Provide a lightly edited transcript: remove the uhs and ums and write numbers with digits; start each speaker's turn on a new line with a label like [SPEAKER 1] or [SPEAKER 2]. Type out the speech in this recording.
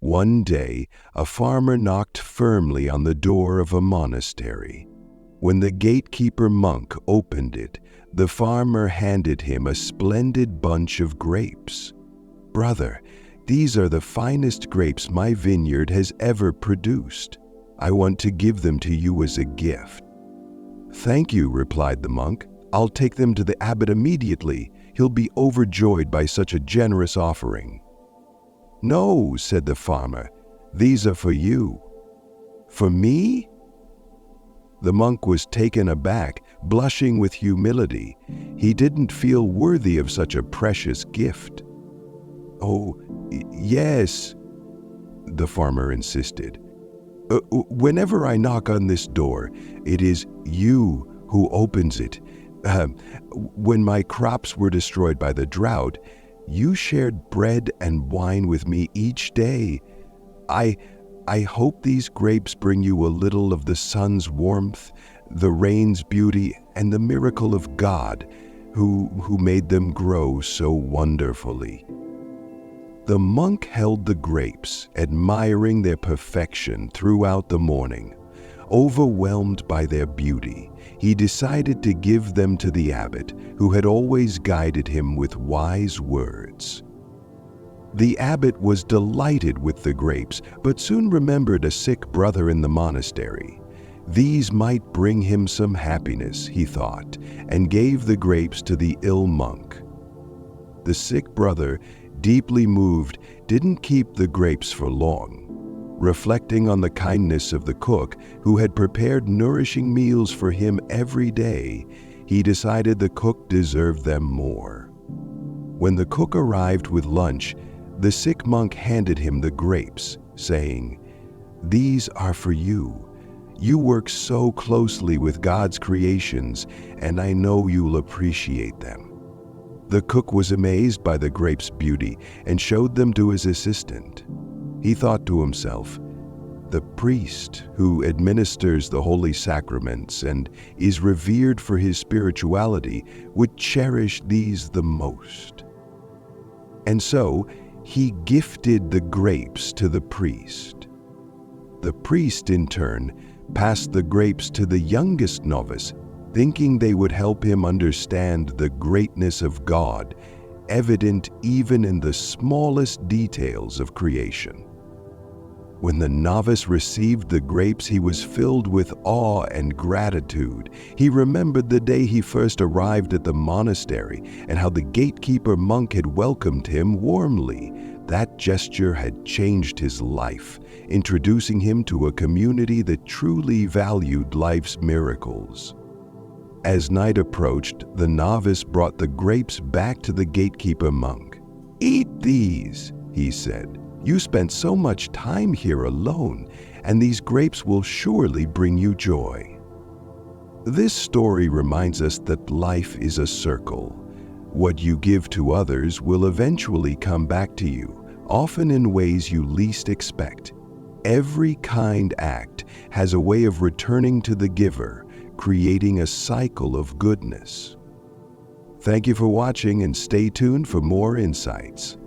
[SPEAKER 1] One day, a farmer knocked firmly on the door of a monastery. When the gatekeeper monk opened it, the farmer handed him a splendid bunch of grapes. "Brother, these are the finest grapes my vineyard has ever produced. I want to give them to you as a gift." "Thank you," replied the monk. "I'll take them to the abbot immediately. He'll be overjoyed by such a generous offering." "No," said the farmer, "these are for you." "For me?" The monk was taken aback, blushing with humility. He didn't feel worthy of such a precious gift. "Oh, yes," the farmer insisted. Whenever I knock on this door, it is you who opens it. When my crops were destroyed by the drought, you shared bread and wine with me each day. I hope these grapes bring you a little of the sun's warmth, the rain's beauty, and the miracle of God, who made them grow so wonderfully." The monk held the grapes, admiring their perfection throughout the morning. Overwhelmed by their beauty, he decided to give them to the abbot, who had always guided him with wise words. The abbot was delighted with the grapes, but soon remembered a sick brother in the monastery. These might bring him some happiness, he thought, and gave the grapes to the ill monk. The sick brother, deeply moved, didn't keep the grapes for long. Reflecting on the kindness of the cook, who had prepared nourishing meals for him every day, he decided the cook deserved them more. When the cook arrived with lunch, the sick monk handed him the grapes, saying, "These are for you. You work so closely with God's creations, and I know you'll appreciate them." The cook was amazed by the grapes' beauty and showed them to his assistant. He thought to himself, "The priest who administers the holy sacraments and is revered for his spirituality would cherish these the most." And so he gifted the grapes to the priest. The priest, in turn, passed the grapes to the youngest novice, thinking they would help him understand the greatness of God, evident even in the smallest details of creation. When the novice received the grapes, he was filled with awe and gratitude. He remembered the day he first arrived at the monastery and how the gatekeeper monk had welcomed him warmly. That gesture had changed his life, introducing him to a community that truly valued life's miracles. As night approached, the novice brought the grapes back to the gatekeeper monk. "Eat these," he said. "You spent so much time here alone, and these grapes will surely bring you joy." This story reminds us that life is a circle. What you give to others will eventually come back to you, often in ways you least expect. Every kind act has a way of returning to the giver, creating a cycle of goodness. Thank you for watching, and stay tuned for more insights.